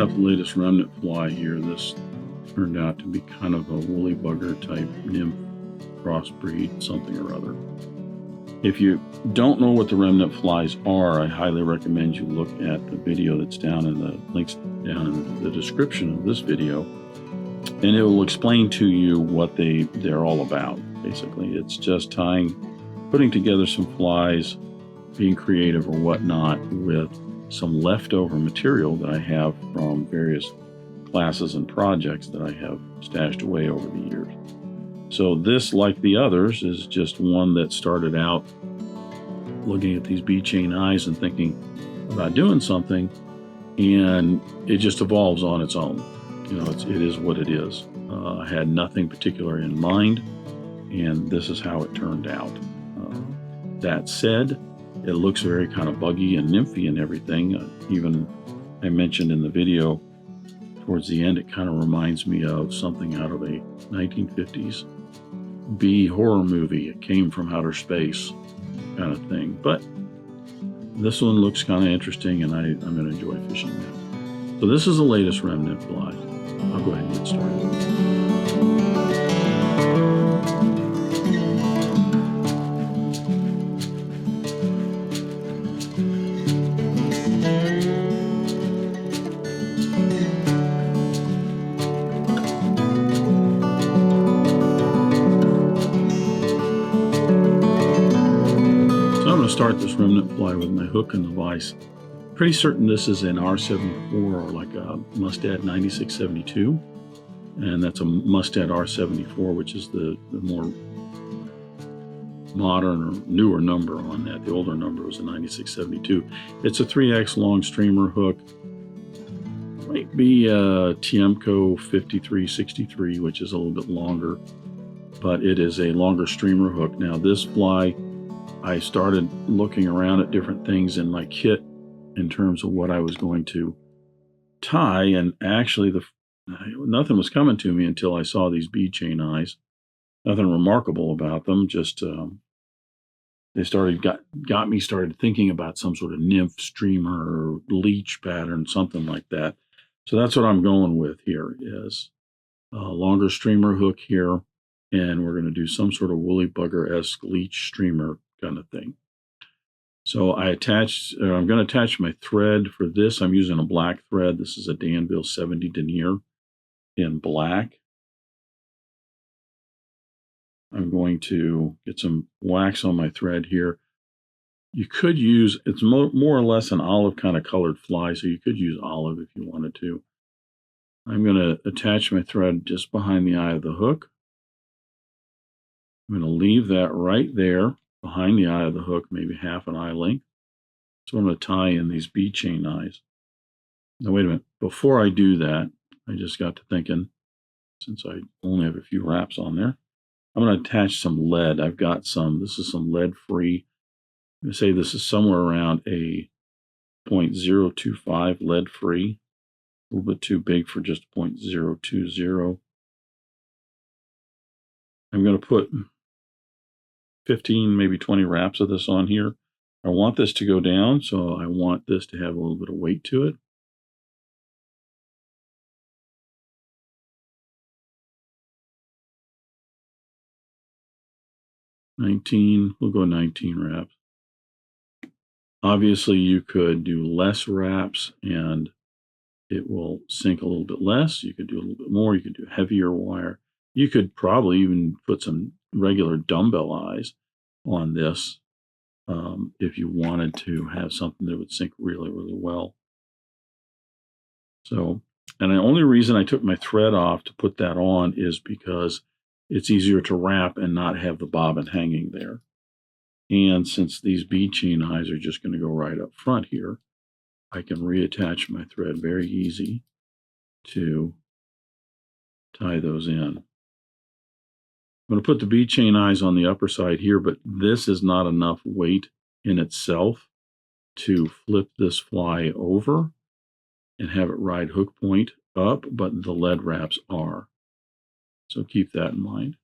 out the latest Remnant Fly here. This turned out to be kind of a woolly bugger type nymph crossbreed, something or other. If you don't know what the Remnant Flies are, I highly recommend you look at the video that's down in the links down in the description of this video, and it will explain to you what they're all about. Basically, it's just putting together some flies, being creative or whatnot with some leftover material that I have from various classes and projects that I have stashed away over the years. So this, like the others, is just one that started out looking at these bead chain eyes and thinking about doing something, and it just evolves on its own. You know, it is what it is. I had nothing particular in mind, and this is how it turned out. That said, it looks very kind of buggy and nymphy and everything. Even I mentioned in the video towards the end, it kind of reminds me of something out of a 1950s B horror movie. It came from outer space kind of thing. But this one looks kind of interesting, and I'm going to enjoy fishing that. So this is the latest Remnant Fly. I'll go ahead and get started. Start this Remnant Fly with my hook and the vise. Pretty certain this is an R74 or like a Mustad 9672, and that's a Mustad R74, which is the more modern or newer number on that. The older number was a 9672. It's a 3X long streamer hook. Might be a Tiemco 5363, which is a little bit longer, but it is a longer streamer hook. Now this fly, I started looking around at different things in my kit in terms of what I was going to tie, and actually nothing was coming to me until I saw these bead chain eyes. Nothing remarkable about them, just they got me started thinking about some sort of nymph streamer or leech pattern, something like that. So that's what I'm going with here, is a longer streamer hook here, and we're going to do some sort of woolly bugger-esque leech streamer kind of thing. So I'm going to attach my thread for this. I'm using a black thread. This is a Danville 70 denier in black. I'm going to get some wax on my thread here. You could use, it's more or less an olive kind of colored fly, so you could use olive if you wanted to. I'm going to attach my thread just behind the eye of the hook. I'm going to leave that right there behind the eye of the hook, maybe half an eye length. So I'm going to tie in these bead chain eyes. Now wait a minute, before I do that, I just got to thinking, since I only have a few wraps on there, I'm going to attach some lead. I've got this is some lead free. I'm going to say this is somewhere around a 0.025 lead free. A little bit too big for just 0.020. I'm going to put 15, maybe 20 wraps of this on here. I want this to go down, so I want this to have a little bit of weight to it. We'll go 19 wraps. Obviously, you could do less wraps and it will sink a little bit less. You could do a little bit more. You could do heavier wire. You could probably even put some regular dumbbell eyes on this if you wanted to have something that would sink really, really well. So, and the only reason I took my thread off to put that on is because it's easier to wrap and not have the bobbin hanging there. And since these bead chain eyes are just going to go right up front here, I can reattach my thread very easy to tie those in. I'm going to put the bead chain eyes on the upper side here, but this is not enough weight in itself to flip this fly over and have it ride hook point up, but the lead wraps are. So keep that in mind.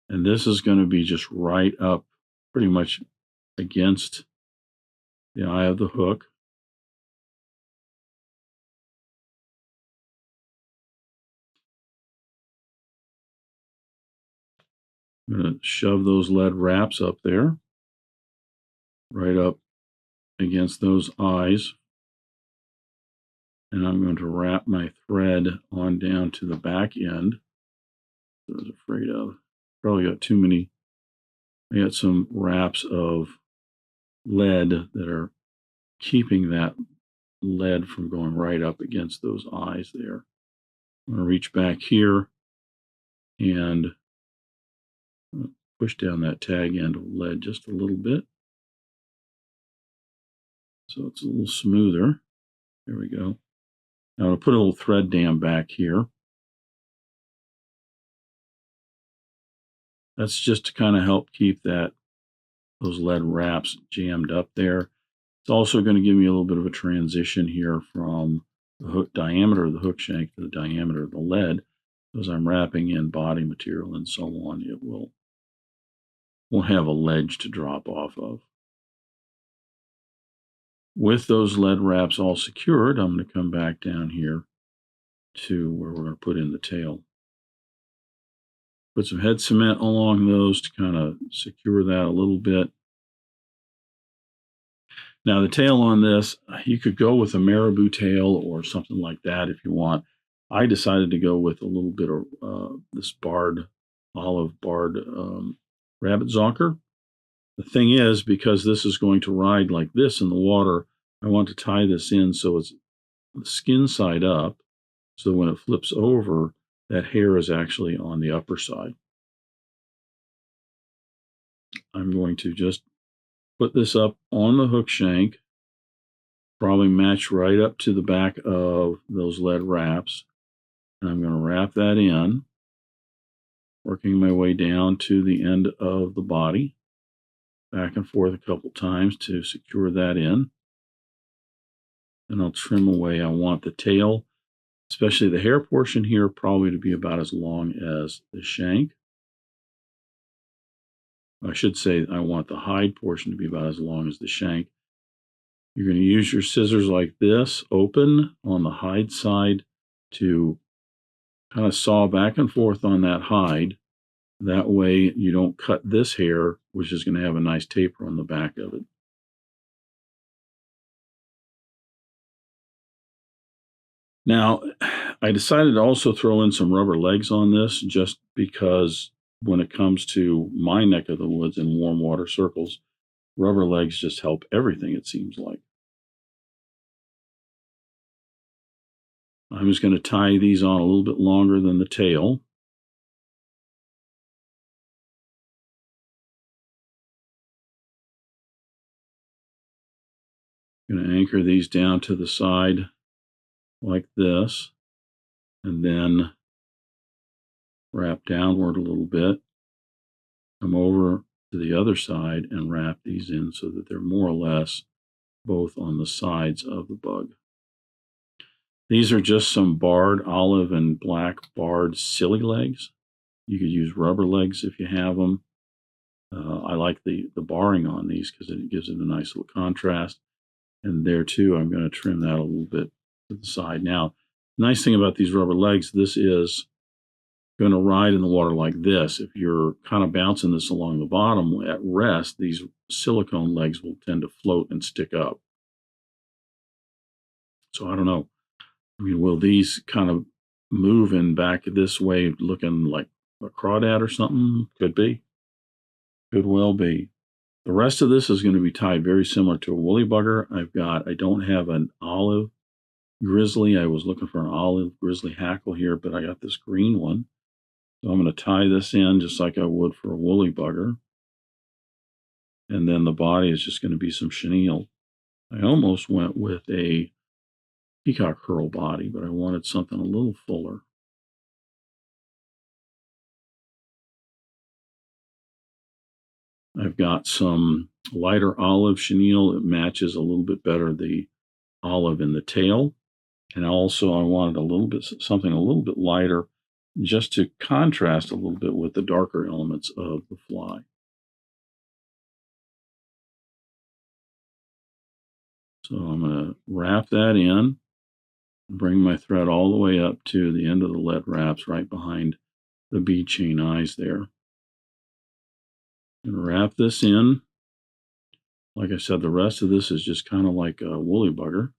And this is going to be just right up pretty much against the eye of the hook. I'm going to shove those lead wraps up there, right up against those eyes. And I'm going to wrap my thread on down to the back end that I was afraid of. Probably got too many. I got some wraps of lead that are keeping that lead from going right up against those eyes there. I'm going to reach back here and push down that tag end of lead just a little bit, so it's a little smoother. There we go. Now I'll put a little thread dam back here. That's just to kind of help keep those lead wraps jammed up there. It's also going to give me a little bit of a transition here from the hook diameter of the hook shank to the diameter of the lead. As I'm wrapping in body material and so on, it won't have a ledge to drop off of. With those lead wraps all secured, I'm going to come back down here to where we're going to put in the tail. Put some head cement along those to kind of secure that a little bit. Now the tail on this, you could go with a marabou tail or something like that if you want. I decided to go with a little bit of this olive barred rabbit zonker. The thing is, because this is going to ride like this in the water, I want to tie this in so it's the skin side up, so when it flips over, that hair is actually on the upper side. I'm going to just put this up on the hook shank, probably match right up to the back of those lead wraps. And I'm going to wrap that in, working my way down to the end of the body, back and forth a couple times to secure that in. And I'll trim away. I want the tail, especially the hair portion here, probably to be about as long as the shank. I should say I want the hide portion to be about as long as the shank. You're going to use your scissors like this, open on the hide side, to kind of saw back and forth on that hide. That way you don't cut this hair, which is going to have a nice taper on the back of it. Now, I decided to also throw in some rubber legs on this, just because when it comes to my neck of the woods in warm water circles, rubber legs just help everything, it seems like. I'm just going to tie these on a little bit longer than the tail. I'm going to anchor these down to the side like this, and then wrap downward a little bit, come over to the other side and wrap these in so that they're more or less both on the sides of the bug. These are just some barred olive and black barred silly legs. You could use rubber legs if you have them. I like the barring on these because it gives it a nice little contrast. And there too, I'm going to trim that a little bit to the side. Now, the nice thing about these rubber legs, this is going to ride in the water like this. If you're kind of bouncing this along the bottom at rest, these silicone legs will tend to float and stick up. So I don't know. I mean, will these kind of move in back this way looking like a crawdad or something? Could be. Could well be. The rest of this is going to be tied very similar to a woolly bugger. I don't have an olive grizzly. I was looking for an olive grizzly hackle here, but I got this green one. So I'm going to tie this in just like I would for a woolly bugger. And then the body is just going to be some chenille. I almost went with a peacock curl body, but I wanted something a little fuller. I've got some lighter olive chenille. It matches a little bit better the olive in the tail. And also I wanted something a little bit lighter, just to contrast a little bit with the darker elements of the fly. So I'm going to wrap that in, bring my thread all the way up to the end of the lead wraps right behind the bead chain eyes there. And wrap this in. Like I said, the rest of this is just kind of like a woolly bugger.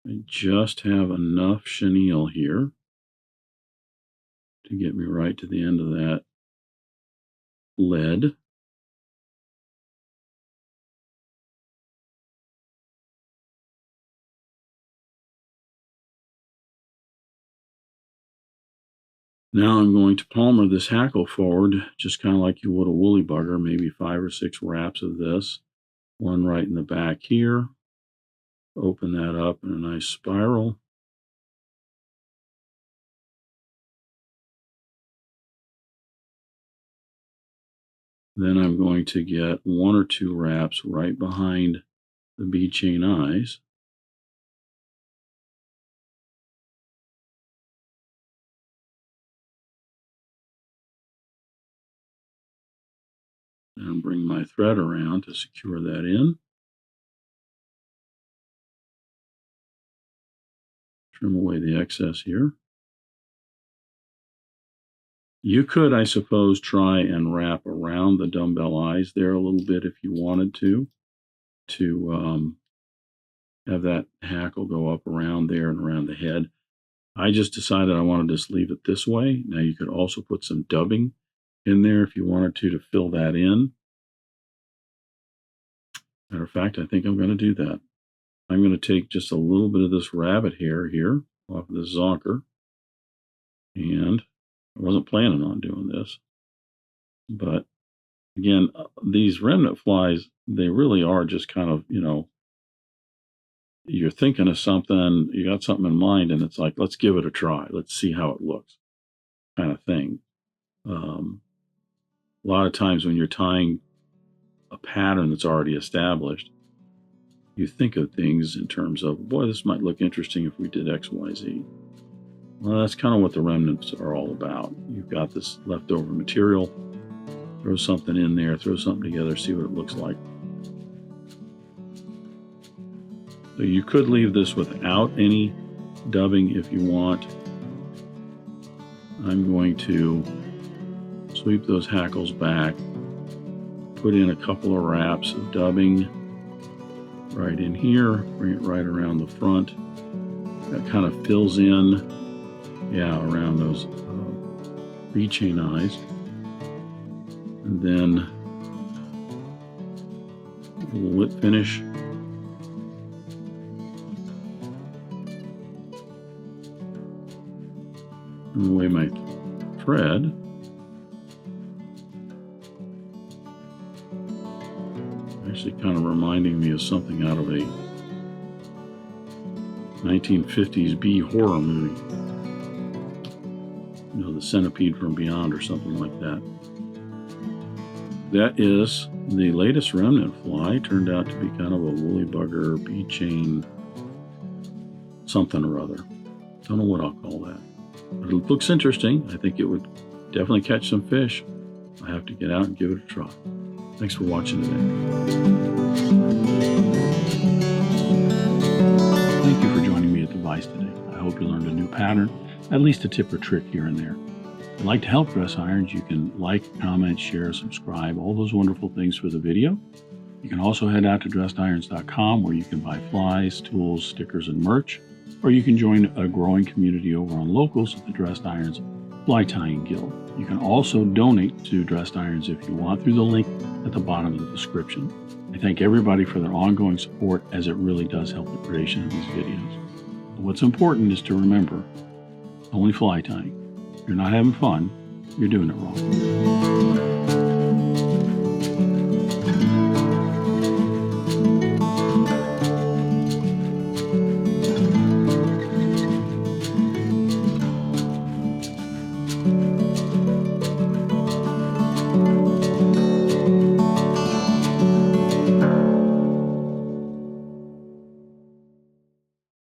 I just have enough chenille here to get me right to the end of that lead. Now I'm going to palmer this hackle forward, just kind of like you would a woolly bugger, maybe 5 or 6 wraps of this. One right in the back here. Open that up in a nice spiral. Then I'm going to get 1 or 2 wraps right behind the bead chain eyes. And bring my thread around to secure that in. Trim away the excess here. You could, I suppose, try and wrap around the dumbbell eyes there a little bit if you wanted to have that hackle go up around there and around the head. I just decided I wanted to just leave it this way. Now you could also put some dubbing in there if you wanted to fill that in. Matter of fact, I think I'm going to do that. I'm going to take just a little bit of this rabbit hair here off of this Zonker. And I wasn't planning on doing this. But again, these remnant flies, they really are just kind of, you're thinking of something, you got something in mind, and it's like, let's give it a try. Let's see how it looks, kind of thing. A lot of times when you're tying a pattern that's already established, you think of things in terms of, boy, this might look interesting if we did X, Y, Z. Well, that's kind of what the remnants are all about. You've got this leftover material, throw something in there, throw something together, see what it looks like. So you could leave this without any dubbing if you want. I'm going to sweep those hackles back, put in a couple of wraps of dubbing right in here, bring it right around the front. That kind of fills in, around those bead chain eyes. And then a little lip finish. And away my thread. Actually kind of reminding me of something out of a 1950s B horror movie. The Centipede from Beyond or something like that. That is the latest remnant fly. Turned out to be kind of a woolly bugger, bead chain, something or other. Don't know what I'll call that. But it looks interesting. I think it would definitely catch some fish. I have to get out and give it a try. Thanks for watching today. Thank you for joining me at the Vice today. I hope you learned a new pattern, at least a tip or trick here and there. If you'd like to help Dress Irons, you can like, comment, share, subscribe, all those wonderful things for the video. You can also head out to dressedirons.com where you can buy flies, tools, stickers, and merch, or you can join a growing community over on Locals at the Dressed Irons Fly Tying Guild. You can also donate to Dressed Irons if you want through the link at the bottom of the description. I thank everybody for their ongoing support, as it really does help the creation of these videos. But what's important is to remember, only fly tying. If you're not having fun, you're doing it wrong.